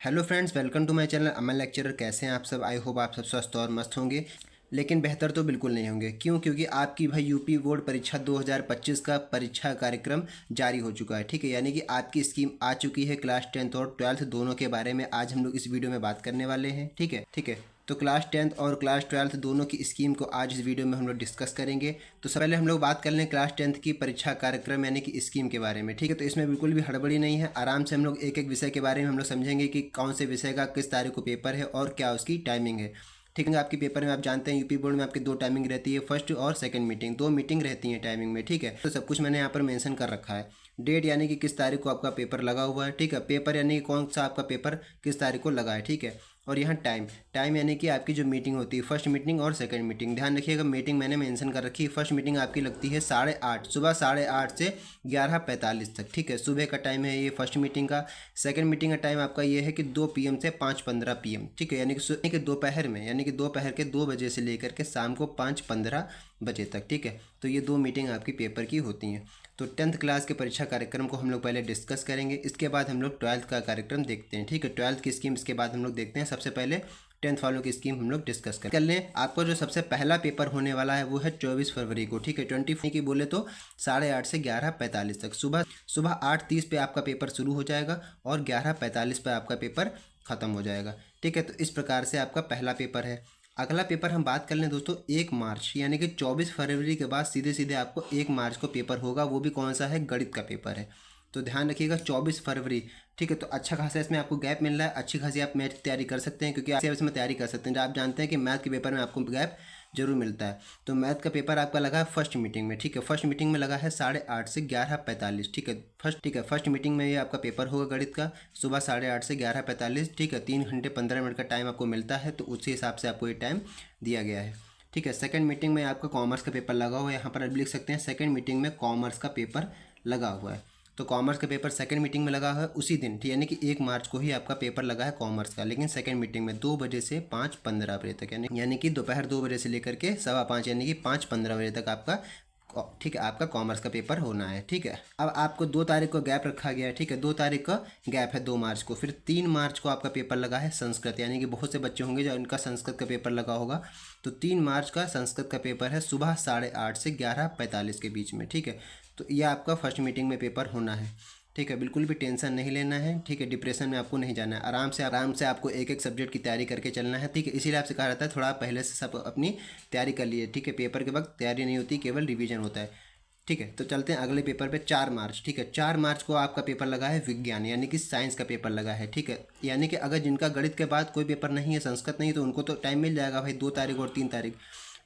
Hello friends, welcome to my channel Aman lecturer. कैसे हैं आप सब? आई होप आप सब स्वस्थ और मस्त होंगे, लेकिन बेहतर तो बिल्कुल नहीं होंगे। क्यों? क्योंकि आपकी भाई यूपी बोर्ड परीक्षा 2025 का परीक्षा कार्यक्रम जारी हो चुका है। ठीक है, यानी कि आपकी स्कीम आ चुकी है। क्लास 10th और 12th दोनों के बारे में आज हम लोग इस वीडियो में बात करने वाले हैं। ठीक है। तो क्लास 10th और क्लास 12th दोनों की स्कीम को आज इस वीडियो में हम लोग डिस्कस करेंगे। तो सबसे पहले हम लोग बात कर लें क्लास 10th की परीक्षा कार्यक्रम यानी कि स्कीम के बारे में। ठीक है, तो इसमें बिल्कुल भी हड़बड़ी नहीं है। आराम से हम लोग एक एक विषय के बारे में हम लोग समझेंगे कि कौन से विषय का किस तारीख को पेपर है और क्या उसकी टाइमिंग है। ठीक है, आपके पेपर में आप जानते हैं यूपी बोर्ड में आपकी दो टाइमिंग रहती है, फर्स्ट और सेकंड मीटिंग। दो मीटिंग रहती है टाइमिंग में। ठीक है, तो सब कुछ मैंने यहाँ पर मेंशन कर रखा है। डेट यानी कि किस तारीख को आपका पेपर लगा हुआ है। ठीक है, पेपर यानी कि कौन सा आपका पेपर किस तारीख को लगा है। ठीक है, और यहाँ टाइम टाइम यानी कि आपकी जो मीटिंग होती है, फर्स्ट मीटिंग और सेकंड मीटिंग। ध्यान रखिएगा, मीटिंग मैंने मेंशन कर रखी है। फर्स्ट मीटिंग आपकी लगती है 8:30 सुबह, 8:30 से 11:45 तक। ठीक है, सुबह का टाइम है ये फर्स्ट मीटिंग का। सेकंड मीटिंग का टाइम आपका ये है कि 2 PM से 5:15 PM। ठीक है, यानी कि दोपहर में, यानी कि दोपहर के 2 बजे से लेकर के शाम को 5:15 बजे तक। ठीक है, तो ये दो मीटिंग आपकी पेपर की होती हैं। तो 10th क्लास के परीक्षा कार्यक्रम को हम लोग पहले डिस्कस करेंगे, इसके बाद हम लोग 12th का कार्यक्रम देखते हैं। ठीक है, 12th की स्कीम इसके बाद हम लोग देखते हैं। सबसे पहले 10th वालों की स्कीम हम लोग डिस्कस कर लें। आपका जो सबसे पहला पेपर होने वाला है वो है 24 फरवरी को। ठीक है, 24 की बोले तो 8:30 से 11:45 तक। सुबह सुबह 8:30 पे आपका पेपर शुरू हो जाएगा और 11:45 पे आपका पेपर ख़त्म हो जाएगा। ठीक है, तो इस प्रकार से आपका पहला पेपर है। अगला पेपर हम बात कर लें दोस्तों 1 मार्च, यानी कि 24 फरवरी के बाद सीधे सीधे आपको 1 मार्च को पेपर होगा। वो भी कौन सा है? गणित का पेपर है। तो ध्यान रखिएगा 24 फरवरी। ठीक है, तो अच्छा खासा इसमें आपको गैप मिल रहा है। अच्छी खासी आप मैथ की तैयारी कर सकते हैं, क्योंकि आप इसमें तैयारी कर सकते हैं। जब आप जानते हैं कि मैथ के पेपर में आपको गैप जरूर मिलता है। तो मैथ का पेपर आपका लगा है फर्स्ट मीटिंग में। ठीक है, फर्स्ट मीटिंग में लगा है 8:30 से 11:45। ठीक है, फर्स्ट मीटिंग में ये आपका पेपर होगा गणित का, सुबह 8:30 से 11:45। ठीक है, 3 घंटे 15 मिनट का टाइम आपको मिलता है, तो उसी हिसाब से आपको ये टाइम दिया गया है। ठीक है, सेकंड मीटिंग में आपका कॉमर्स का पेपर लगा हुआ है। यहाँ पर आप लिख सकते हैं सेकंड मीटिंग में कॉमर्स का पेपर लगा हुआ है। तो कॉमर्स का पेपर सेकंड मीटिंग में लगा है उसी दिन, यानी कि 1 मार्च को ही आपका पेपर लगा है कॉमर्स का, लेकिन सेकंड मीटिंग में 2 बजे से 5:15 बजे तक, यानी कि दोपहर 2 बजे से लेकर के 5:15 यानी कि 5:15 बजे तक आपका ठीक है आपका कॉमर्स का पेपर होना है। ठीक है, अब आपको 2 तारीख को गैप रखा गया है। ठीक है, 2 तारीख का गैप है 2 मार्च को। फिर 3 मार्च को आपका पेपर लगा है संस्कृत, यानी कि बहुत से बच्चे होंगे जो इनका संस्कृत का पेपर लगा होगा। तो 3 मार्च का संस्कृत का पेपर है सुबह 8:30 से 11:45 के बीच में। ठीक है, तो ये आपका फर्स्ट मीटिंग में पेपर होना है। ठीक है, बिल्कुल भी टेंशन नहीं लेना है। ठीक है, डिप्रेशन में आपको नहीं जाना है। आराम से आपको एक एक सब्जेक्ट की तैयारी करके चलना है। ठीक है, इसीलिए आपसे कहा जाता है थोड़ा पहले से सब अपनी तैयारी कर लिए। ठीक है, पेपर के वक्त तैयारी नहीं होती, केवल रिवीजन होता है। ठीक है, तो चलते हैं अगले पेपर पे 4 मार्च। ठीक है, 4 मार्च को आपका पेपर लगा है विज्ञान, यानी कि साइंस का पेपर लगा है। ठीक है, यानी कि अगर जिनका गणित के बाद कोई पेपर नहीं है, संस्कृत नहीं, तो उनको तो टाइम मिल जाएगा भाई 2 तारीख और 3 तारीख।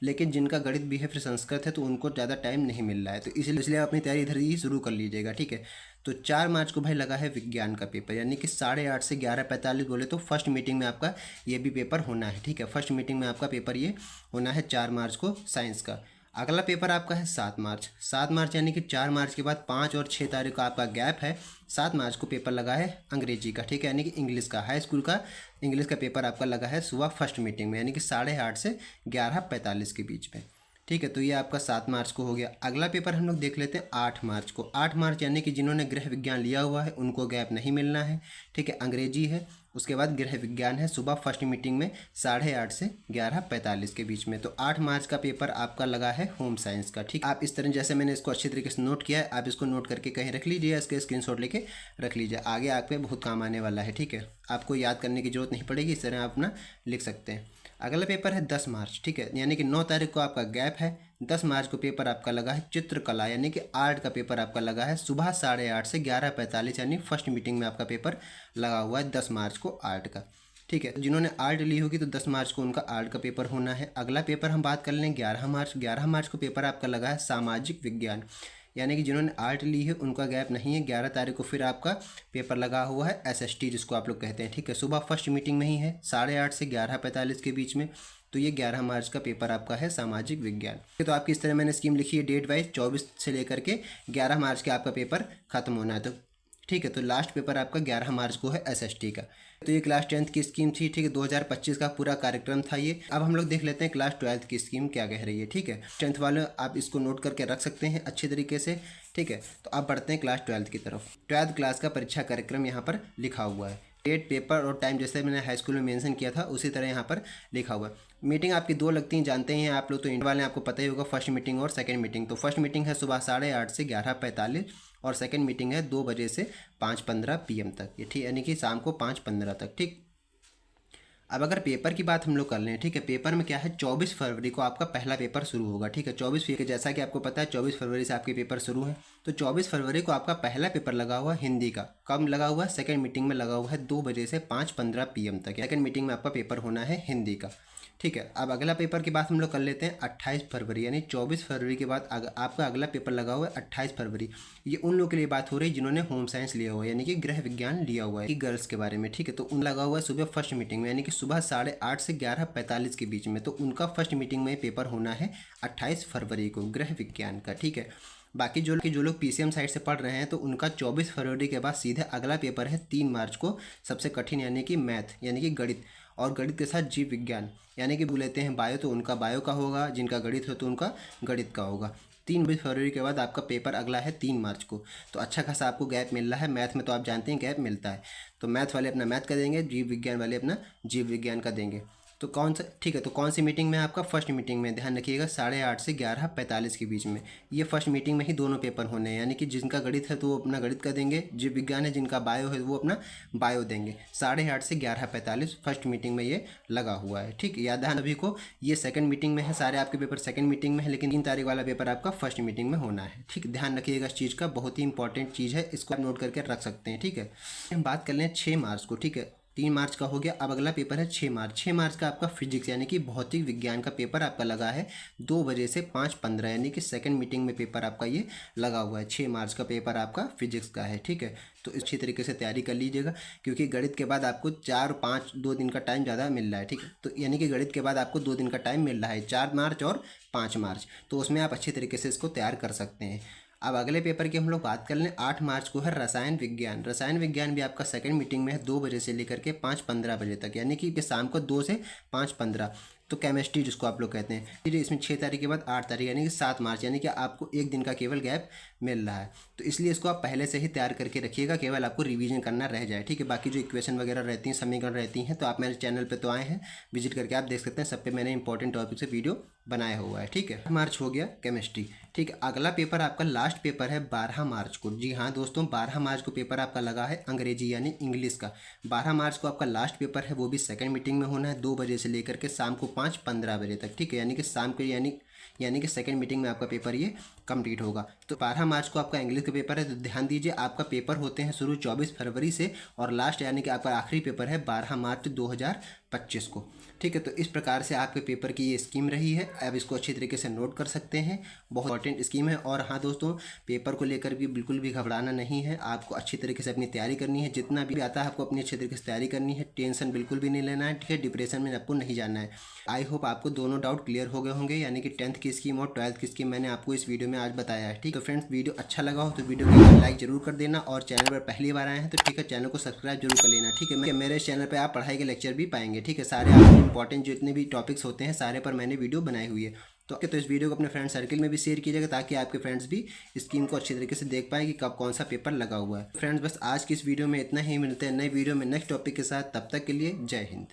लेकिन जिनका गणित भी है फिर संस्कृत है, तो उनको ज़्यादा टाइम नहीं मिल रहा है। तो इसलिए आप अपनी तैयारी इधर ही शुरू कर लीजिएगा। ठीक है, तो 4 मार्च को भाई लगा है विज्ञान का पेपर, यानी कि 8:30 से 11:45 बोले तो फर्स्ट मीटिंग में आपका ये भी पेपर होना है। ठीक है, फर्स्ट मीटिंग में आपका पेपर ये होना है 4 मार्च को साइंस का। अगला पेपर आपका है 7 मार्च। 7 मार्च यानी कि 4 मार्च के बाद 5 और 6 तारीख का आपका गैप है। 7 मार्च को पेपर लगा है अंग्रेजी का। ठीक है, यानी कि इंग्लिश का, हाई स्कूल का इंग्लिश का पेपर आपका लगा है सुबह फर्स्ट मीटिंग में, यानी कि 8:30 से 11:45 के बीच में। ठीक है, तो ये आपका 7 मार्च को हो गया। अगला पेपर हम लोग देख लेते हैं 8 मार्च को। 8 मार्च यानी कि जिन्होंने गृह विज्ञान लिया हुआ है उनको गैप नहीं मिलना है। ठीक है, अंग्रेजी है, उसके बाद गृह विज्ञान है, सुबह फर्स्ट मीटिंग में 8:30 से 11:45 के बीच में। तो 8 मार्च का पेपर आपका लगा है होम साइंस का। ठीक, आप इस तरह जैसे मैंने इसको अच्छी तरीके से नोट किया है, आप इसको नोट करके कहीं रख लीजिए, इसके स्क्रीनशॉट लेके रख लीजिए, आगे आपके बहुत काम आने वाला है। ठीक है, आपको याद करने की जरूरत नहीं पड़ेगी, इस तरह आप अपना लिख सकते हैं। अगला पेपर है 10 मार्च। ठीक है, यानी कि 9 तारीख को आपका गैप है। 10 मार्च को पेपर आपका लगा है चित्रकला, यानी कि आर्ट का पेपर आपका लगा है सुबह 8:30 से 11:45, यानी फर्स्ट मीटिंग में आपका पेपर लगा हुआ है 10 मार्च को आर्ट का। ठीक है, जिन्होंने आर्ट ली होगी तो 10 मार्च को उनका आर्ट का पेपर होना है। अगला पेपर हम बात कर लें 11 मार्च। 11 मार्च को पेपर आपका लगा है सामाजिक विज्ञान, यानी कि जिन्होंने आर्ट ली है उनका गैप नहीं है। 11 तारीख को फिर आपका पेपर लगा हुआ है SST, जिसको आप लोग कहते हैं। ठीक है, सुबह फर्स्ट मीटिंग में ही है 8:30 से 11:45 के बीच में। तो ये 11 मार्च का पेपर आपका है सामाजिक विज्ञान। तो आपकी इस तरह मैंने स्कीम लिखी है डेट वाइज, 24 से लेकर के 11 मार्च के आपका पेपर खत्म होना है। तो ठीक है, तो लास्ट पेपर आपका 11 मार्च को है SST का। तो ये क्लास 10th की स्कीम थी। ठीक है, 2025 का पूरा कार्यक्रम था ये। अब हम लोग देख लेते हैं क्लास 12th की स्कीम क्या कह रही है। ठीक है, 10th वाले आप इसको नोट करके रख सकते हैं अच्छे तरीके से। ठीक है, तो अब बढ़ते हैं क्लास 12th की तरफ। 12th क्लास का परीक्षा कार्यक्रम यहाँ पर लिखा हुआ है। डेट, पेपर और टाइम जैसे मैंने हाई स्कूल में मेंशन किया था उसी तरह यहाँ पर लिखा हुआ है। मीटिंग आपकी 2 लगती हैं, जानते हैं आप लोग, तो इंटर वाले आपको पता ही होगा, फर्स्ट मीटिंग और सेकंड मीटिंग। तो फर्स्ट मीटिंग है सुबह 8:30 से 11:45 और सेकंड मीटिंग है 2 बजे से 5:15 PM तक, ये ठीक, यानी कि शाम को 5:15 तक, ठीक। अब अगर पेपर की बात हम लोग कर लें, ठीक है, पेपर में क्या है, 24 फरवरी को आपका पहला पेपर शुरू होगा, ठीक है। 24 फरवरी, जैसा कि आपको पता है 24 फरवरी से आपके पेपर शुरू है, तो 24 फरवरी को आपका पहला पेपर लगा हुआ हिंदी का। कब लगा हुआ है? सेकंड मीटिंग में लगा हुआ है 2 बजे से 5:15 PM तक। सेकंड मीटिंग में आपका पेपर होना है हिंदी का, ठीक है। अब अगला पेपर की बात हम लोग कर लेते हैं 28 फरवरी, यानी 24 फरवरी के बाद आपका अगला पेपर लगा हुआ है 28 फरवरी। ये उन लोगों के लिए बात हो रही है जिन्होंने होम साइंस लिया हुआ है, यानी कि गृह विज्ञान लिया हुआ है, कि गर्ल्स के बारे में, ठीक है। तो उन लगा हुआ है सुबह फर्स्ट मीटिंग में, यानी कि सुबह 8:30 से 11:45 के बीच में। तो उनका फर्स्ट मीटिंग में पेपर होना है 28 फरवरी को गृह विज्ञान का, ठीक है। बाकी जो लोग PCM साइड से पढ़ रहे हैं तो उनका 24 फरवरी के बाद सीधे अगला पेपर है 3 मार्च को, सबसे कठिन, यानी कि मैथ, यानी कि गणित, और गणित के साथ जीव विज्ञान, यानी कि बोल लेते हैं बायो, तो उनका बायो का होगा, जिनका गणित हो तो उनका गणित का होगा। 3 फरवरी के बाद आपका पेपर अगला है 3 मार्च को। तो अच्छा खासा आपको गैप मिल रहा है। मैथ में तो आप जानते हैं गैप मिलता है, तो मैथ वाले अपना मैथ का देंगे, जीव विज्ञान वाले अपना जीव विज्ञान का देंगे। तो कौन सा, ठीक है, तो कौन सी मीटिंग में आपका? फर्स्ट मीटिंग में, ध्यान रखिएगा, 8:30 से 11:45 के बीच में। ये फर्स्ट मीटिंग में ही दोनों पेपर होने हैं, यानी कि जिनका गणित है तो वो अपना गणित का देंगे, जीव विज्ञान है जिनका बायो है वो अपना बायो देंगे। 8:30 से 11:45 फर्स्ट मीटिंग में ये लगा हुआ है, ठीक। याद ध्यान अभी को, ये सेकंड मीटिंग में है, सारे आपके पेपर सेकंड मीटिंग में है, लेकिन 3 तारीख वाला पेपर आपका फर्स्ट मीटिंग में होना है, ठीक। ध्यान रखिएगा इस चीज़ का, बहुत ही इंपॉर्टेंट चीज़ है, इसको आप नोट करके रख सकते हैं, ठीक है। हम बात कर लें 6 मार्च को, ठीक है। 3 मार्च का हो गया, अब अगला पेपर है 6 मार्च। 6 मार्च का आपका फिजिक्स, यानी कि भौतिक विज्ञान का पेपर आपका लगा है 2 बजे से 5:15, यानी कि सेकंड मीटिंग में पेपर आपका ये लगा हुआ है। 6 मार्च का पेपर आपका फिजिक्स का है, ठीक है। तो अच्छी तरीके से तैयारी कर लीजिएगा, क्योंकि गणित के बाद आपको 4, 5, 2 दिन का टाइम ज़्यादा मिल रहा है, ठीक है। तो यानी कि गणित के बाद आपको 2 दिन का टाइम मिल रहा है, 4 मार्च और 5 मार्च, तो उसमें आप अच्छी तरीके से इसको तैयार कर सकते हैं। अब अगले पेपर की हम लोग बात कर लें, 8 मार्च को है रसायन विज्ञान। रसायन विज्ञान भी आपका सेकंड मीटिंग में है 2 बजे से लेकर के 5:15 बजे तक, यानी कि शाम को 2 से 5:15। तो केमिस्ट्री जिसको आप लोग कहते हैं, फिर इसमें 6 तारीख के बाद 8 तारीख, यानी कि 7 मार्च, यानी कि आपको 1 दिन का केवल गैप मिल रहा है। तो इसलिए इसको आप पहले से ही तैयार करके रखिएगा, केवल आपको रिवीजन करना रह जाए, ठीक है। बाकी जो इक्वेशन वगैरह रहती हैं, समीकरण रहती हैं, तो आप मेरे चैनल पे तो आए हैं, विजिट करके आप देख सकते हैं, सब पे मैंने इंपॉर्टेंट टॉपिक से वीडियो बनाया हुआ है, ठीक है। मार्च हो गया केमिस्ट्री, ठीक है। अगला पेपर आपका लास्ट पेपर है 12 मार्च को। जी हाँ दोस्तों, 12 मार्च को पेपर आपका लगा है अंग्रेजी यानी इंग्लिश का। 12 मार्च को आपका लास्ट पेपर है, वो भी सेकंड मीटिंग में होना है 2 बजे से लेकर के शाम को 5:15 बजे तक, ठीक है। यानी कि शाम के, यानी कि सेकंड मीटिंग में आपका पेपर ये कंप्लीट होगा। तो 12 मार्च को आपका इंग्लिश का पेपर है, तो ध्यान दीजिए आपका पेपर होते हैं शुरू 24 फरवरी से, और लास्ट यानी कि आपका आखिरी पेपर है 12 मार्च 2025 को, ठीक है। तो इस प्रकार से आपके पेपर की ये स्कीम रही है, अब इसको अच्छी तरीके से नोट कर सकते हैं, बहुत इंपॉर्टेंट स्कीम है। और हाँ दोस्तों, पेपर को लेकर भी बिल्कुल भी घबराना नहीं है, आपको अच्छी तरीके से अपनी तैयारी करनी है, जितना भी आता है आपको अपनी अच्छी तरीके से तैयारी करनी है, टेंशन बिल्कुल भी नहीं लेना है, ठीक है। डिप्रेशन में आपको नहीं जाना है। आई होप आपको दोनों डाउट क्लियर हो गए होंगे, यानी कि 10th की स्कीम और 12th की स्कीम मैंने आपको इस वीडियो में आज बताया है, ठीक। तो फ्रेंड्स, वीडियो अच्छा लगा हो तो वीडियो को लाइक जरूर कर देना, और चैनल पर पहली बार आए हैं तो ठीक है, चैनल को सब्सक्राइब जरूर कर लेना, ठीक है। मेरे चैनल पर आप पढ़ाई के लेक्चर भी पाएंगे, ठीक है। सारे आप इंपॉर्टेंट जितने भी टॉपिक्स होते हैं सारे पर मैंने वीडियो बनाई हुई है। तो इस वीडियो को अपने फ्रेंड सर्कल में भी शेयर कीजिएगा, ताकि आपके फ्रेंड्स भी स्कीम को अच्छी तरीके से देख पाएँ कि कब कौन सा पेपर लगा हुआ है। फ्रेंड्स, बस आज की इस वीडियो में इतना ही, मिलते हैं नई वीडियो में नेक्स्ट टॉपिक के साथ, तब तक के लिए जय हिंद।